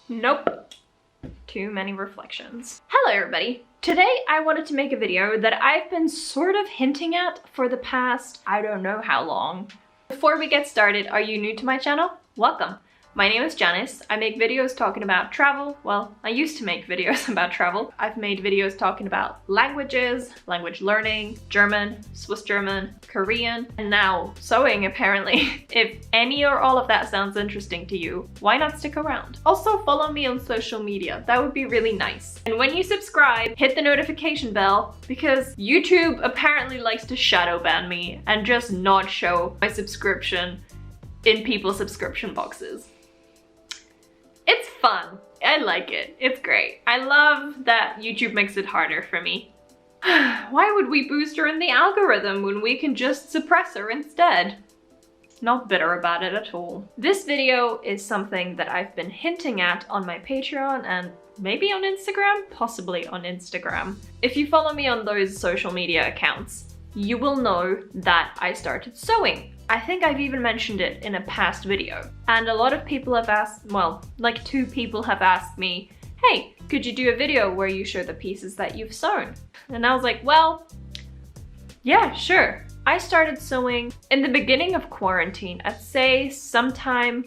Nope. Too many reflections. Hello everybody. Today I wanted to make a video that I've been sort of hinting at for the past, I don't know how long. Before we get started, are you new to my channel? Welcome. My name is Janice. I make videos talking about travel. Well, I used to make videos about travel. I've made videos talking about languages, language learning, German, Swiss German, Korean, and now sewing apparently. If any or all of that sounds interesting to you, why not stick around? Also follow me on social media. That would be really nice. And when you subscribe, hit the notification bell because YouTube apparently likes to shadow ban me and just not show my subscription in people's subscription boxes. It's fun. I like it. It's great. I love that YouTube makes it harder for me. Why would we boost her in the algorithm when we can just suppress her instead? Not bitter about it at all. This video is something that I've been hinting at on my Patreon and maybe on Instagram? Possibly on Instagram. If you follow me on those social media accounts, you will know that I started sewing. I think I've even mentioned it in a past video. And a lot of people have asked, well, like 2 people have asked me, hey, could you do a video where you show the pieces that you've sewn? And I was like, well, yeah, sure. I started sewing in the beginning of quarantine. I'd say sometime,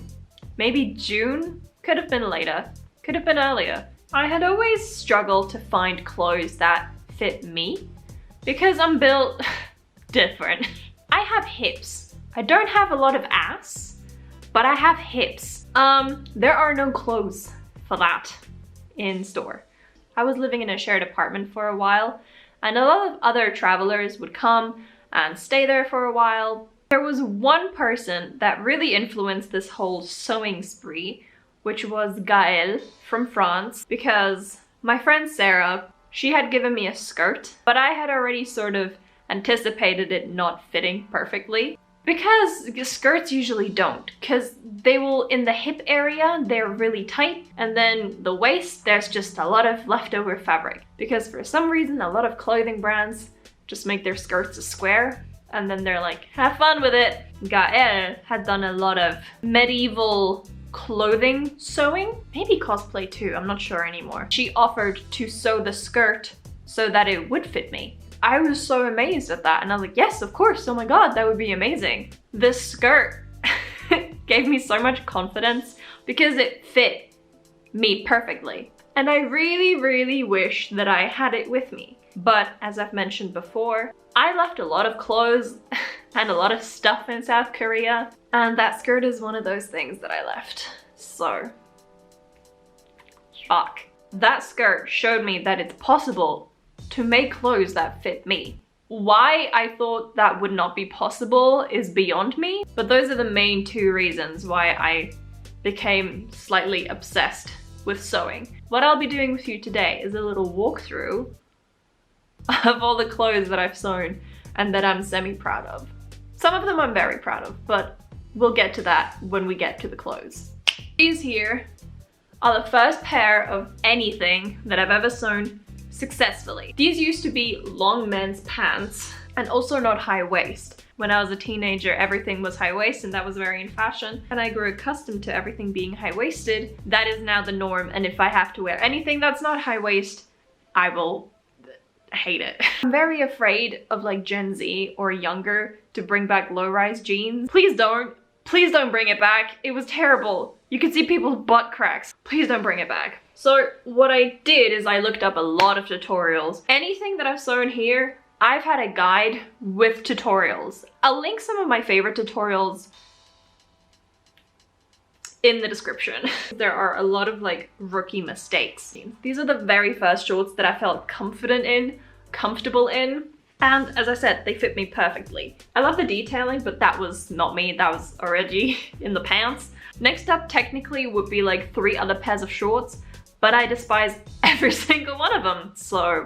maybe June, could have been later, could have been earlier. I had always struggled to find clothes that fit me because I'm built different. I have hips. I don't have a lot of ass, but I have hips. There are no clothes for that in store. I was living in a shared apartment for a while, and a lot of other travelers would come and stay there for a while. There was one person that really influenced this whole sewing spree, which was Gaëlle from France, because my friend Sarah, she had given me a skirt, but I had already sort of anticipated it not fitting perfectly. Because skirts usually don't, because they will, in the hip area, they're really tight, and then the waist, there's just a lot of leftover fabric. Because for some reason, a lot of clothing brands just make their skirts a square, and then they're like, have fun with it. Gaëlle had done a lot of medieval clothing sewing, maybe cosplay too, I'm not sure anymore. She offered to sew the skirt so that it would fit me. I was so amazed at that and I was like, yes, of course, oh my god, that would be amazing. This skirt gave me so much confidence because it fit me perfectly. And I really, really wish that I had it with me. But as I've mentioned before, I left a lot of clothes and a lot of stuff in South Korea, and that skirt is one of those things that I left. So, fuck. That skirt showed me that it's possible to make clothes that fit me. Why I thought that would not be possible is beyond me, but those are the main 2 reasons why I became slightly obsessed with sewing. What I'll be doing with you today is a little walkthrough of all the clothes that I've sewn and that I'm semi-proud of. Some of them I'm very proud of, but we'll get to that when we get to the clothes. These here are the first pair of anything that I've ever sewn successfully. These used to be long men's pants and also not high waist. When I was a teenager, everything was high waist and that was very in fashion, and I grew accustomed to everything being high waisted. That is now the norm, and if I have to wear anything that's not high waist, I will hate it. I'm very afraid of like Gen Z or younger to bring back low-rise jeans. Please don't bring it back. It was terrible. You could see people's butt cracks. Please don't bring it back. So what I did is I looked up a lot of tutorials. Anything that I've sewn here, I've had a guide with tutorials. I'll link some of my favorite tutorials in the description. There are a lot of like rookie mistakes. These are the very first shorts that I felt comfortable in. And as I said, they fit me perfectly. I love the detailing, but that was not me. That was already in the pants. Next up, technically, would be like 3 other pairs of shorts, but I despise every single one of them, so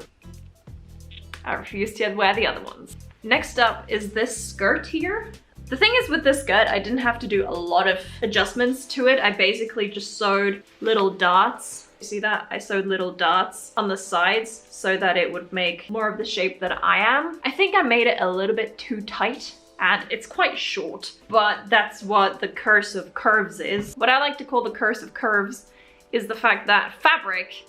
I refuse to wear the other ones. Next up is this skirt here. The thing is with this skirt, I didn't have to do a lot of adjustments to it. I basically just sewed little darts. You see that? I sewed little darts on the sides so that it would make more of the shape that I am. I think I made it a little bit too tight and it's quite short, but that's what the curse of curves is. What I like to call the curse of curves is the fact that fabric,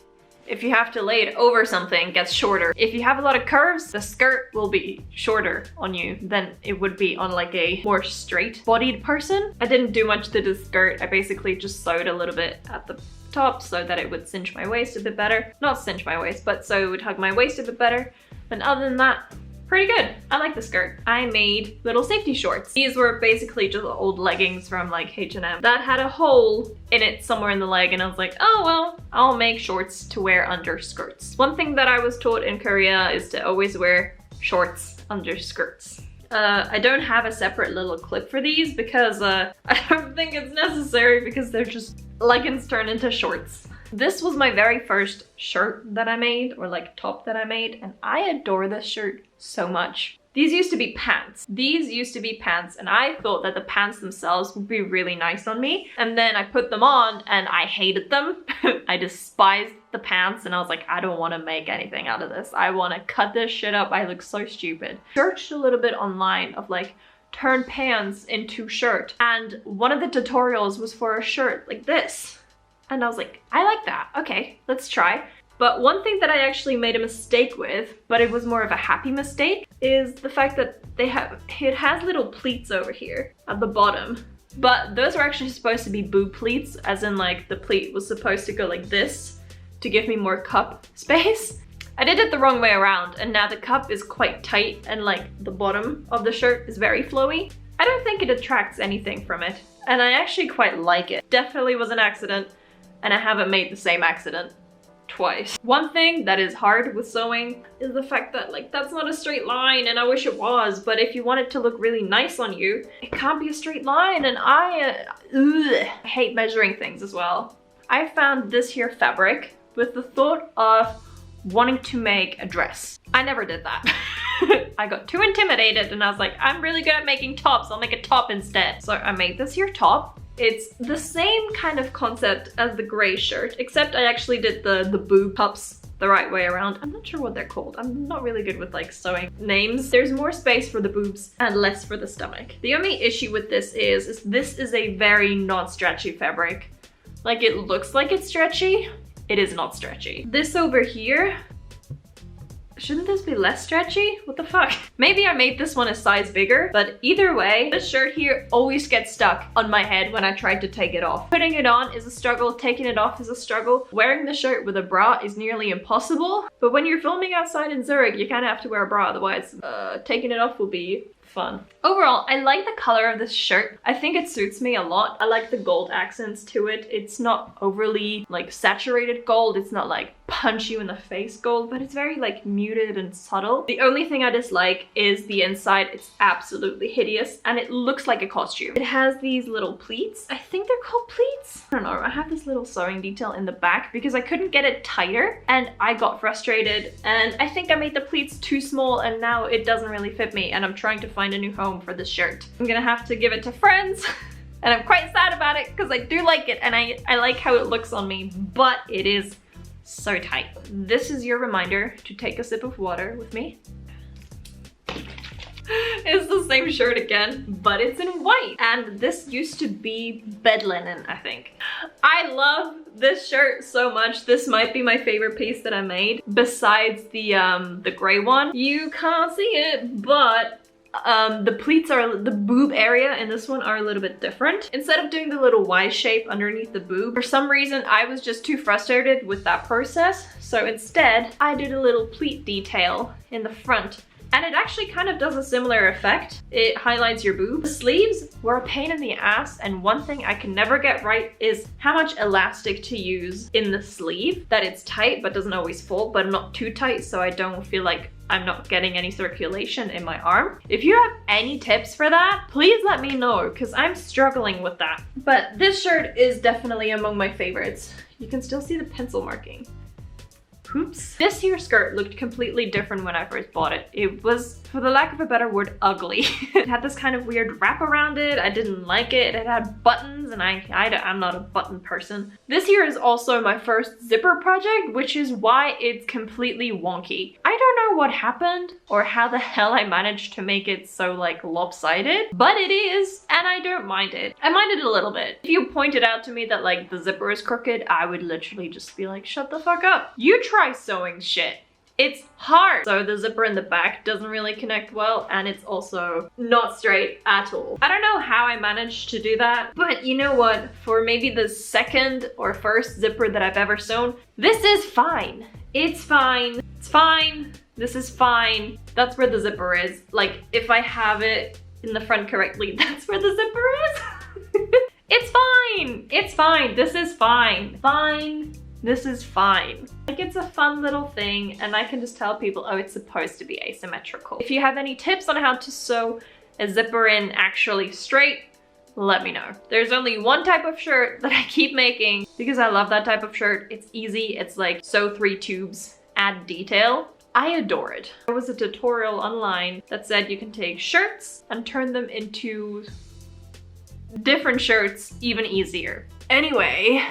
if you have to lay it over something, gets shorter. If you have a lot of curves, the skirt will be shorter on you than it would be on like a more straight-bodied person. I didn't do much to the skirt. I basically just sewed a little bit at the top so that it would cinch my waist a bit better. Not cinch my waist, but so it would hug my waist a bit better. And other than that, pretty good. I like the skirt. I made little safety shorts. These were basically just old leggings from like H&M that had a hole in it somewhere in the leg, and I was like, oh well, I'll make shorts to wear under skirts. One thing that I was taught in Korea is to always wear shorts under skirts. I don't have a separate little clip for these because I don't think it's necessary because they're just leggings turned into shorts. This was my very first shirt that I made, or like top that I made, and I adore this shirt so much. These used to be pants. These used to be pants, and I thought that the pants themselves would be really nice on me. And then I put them on and I hated them. I despised the pants and I was like, I don't want to make anything out of this. I want to cut this shit up. I look so stupid. Searched a little bit online of like, turn pants into shirt. And one of the tutorials was for a shirt like this. And I was like, I like that. Okay, let's try. But one thing that I actually made a mistake with, but it was more of a happy mistake, is the fact that it has little pleats over here at the bottom. But those are actually supposed to be boob pleats, as in like the pleat was supposed to go like this to give me more cup space. I did it the wrong way around, and now the cup is quite tight and like the bottom of the shirt is very flowy. I don't think it attracts anything from it, and I actually quite like it. Definitely was an accident. And I haven't made the same accident twice. One thing that is hard with sewing is the fact that like that's not a straight line, and I wish it was, but if you want it to look really nice on you, it can't be a straight line, and I hate measuring things as well. I found this here fabric with the thought of wanting to make a dress. I never did that. I got too intimidated and I was like, I'm really good at making tops, I'll make a top instead. So I made this here top. It's the same kind of concept as the gray shirt, except I actually did the boob cups the right way around. I'm not sure what they're called. I'm not really good with like sewing names. There's more space for the boobs and less for the stomach. The only issue with this is this is a very non-stretchy fabric. Like it looks like it's stretchy. It is not stretchy. This over here, shouldn't this be less stretchy? What the fuck? Maybe I made this one a size bigger, but either way, this shirt here always gets stuck on my head when I tried to take it off. Putting it on is a struggle, taking it off is a struggle. Wearing the shirt with a bra is nearly impossible, but when you're filming outside in Zurich, you kind of have to wear a bra, otherwise taking it off will be fun. Overall, I like the color of this shirt. I think it suits me a lot. I like the gold accents to it. It's not overly like saturated gold. It's not like punch you in the face gold, but it's very like muted and subtle. The only thing I dislike is the inside. It's absolutely hideous and it looks like a costume. It has these little pleats. I think they're called pleats. I don't know. I have this little sewing detail in the back because I couldn't get it tighter and I got frustrated, and I think I made the pleats too small and now it doesn't really fit me, and I'm trying to find a new home for this shirt. I'm gonna have to give it to friends and I'm quite sad about it because I do like it and I like how it looks on me, but it is so tight. This is your reminder to take a sip of water with me. It's the same shirt again, but it's in white. And this used to be bed linen, I think. I love this shirt so much. This might be my favorite piece that I made, besides the gray one. You can't see it, but the pleats are, the boob area in this one are a little bit different. Instead of doing the little Y shape underneath the boob, for some reason I was just too frustrated with that process. So instead, I did a little pleat detail in the front. And it actually kind of does a similar effect. It highlights your boob. The sleeves were a pain in the ass, and one thing I can never get right is how much elastic to use in the sleeve. That it's tight but doesn't always fold, but not too tight so I don't feel like I'm not getting any circulation in my arm. If you have any tips for that, please let me know because I'm struggling with that. But this shirt is definitely among my favorites. You can still see the pencil marking. Oops. This here skirt looked completely different when I first bought it. It was for the lack of a better word, ugly. It had this kind of weird wrap around it. I didn't like it. It had buttons and I'm not a button person. This here is also my first zipper project, which is why it's completely wonky. I don't know what happened or how the hell I managed to make it so like lopsided, but it is, and I don't mind it. I mind it a little bit. If you pointed out to me that like the zipper is crooked, I would literally just be like, shut the fuck up. You try sewing shit. It's hard. So the zipper in the back doesn't really connect well, and it's also not straight at all. I don't know how I managed to do that, but you know what? For maybe the second or first zipper that I've ever sewn, this is fine. It's fine. It's fine. This is fine. That's where the zipper is. Like, if I have it in the front correctly, that's where the zipper is. It's fine. It's fine. This is fine. Fine. This is fine. Like, it's a fun little thing, and I can just tell people, oh, it's supposed to be asymmetrical. If you have any tips on how to sew a zipper in actually straight, let me know. There's only one type of shirt that I keep making because I love that type of shirt. It's easy. It's like sew 3 tubes, add detail. I adore it. There was a tutorial online that said you can take shirts and turn them into different shirts even easier. Anyway,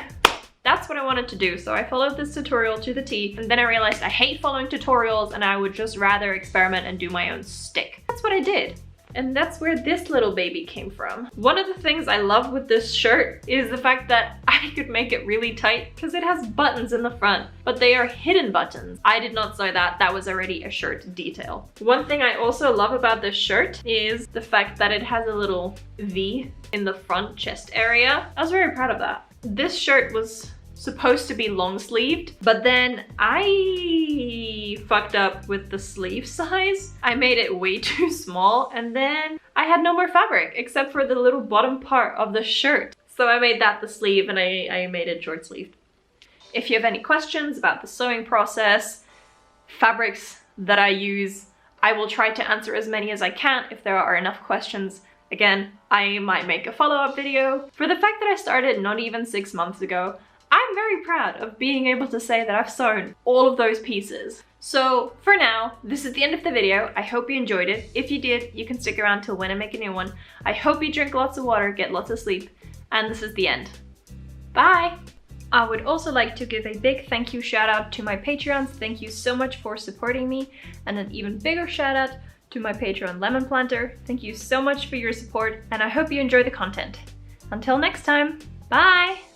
that's what I wanted to do, so I followed this tutorial to the T, and then I realized I hate following tutorials and I would just rather experiment and do my own stick. That's what I did. And that's where this little baby came from. One of the things I love with this shirt is the fact that I could make it really tight because it has buttons in the front, but they are hidden buttons. I did not sew that. That was already a shirt detail. One thing I also love about this shirt is the fact that it has a little V in the front chest area. I was very proud of that. This shirt was supposed to be long sleeved, but then I fucked up with the sleeve size. I made it way too small, and then I had no more fabric except for the little bottom part of the shirt. So I made that the sleeve, and I made it short sleeved. If you have any questions about the sewing process, fabrics that I use, I will try to answer as many as I can if there are enough questions. Again, I might make a follow-up video. For the fact that I started not even 6 months ago, I'm very proud of being able to say that I've sewn all of those pieces. So for now, this is the end of the video. I hope you enjoyed it. If you did, you can stick around till when I make a new one. I hope you drink lots of water, get lots of sleep, and this is the end. Bye! I would also like to give a big thank you shout out to my Patreons. Thank you so much for supporting me, and an even bigger shout out to my Patreon Lemon Planter. Thank you so much for your support, and I hope you enjoy the content. Until next time, bye!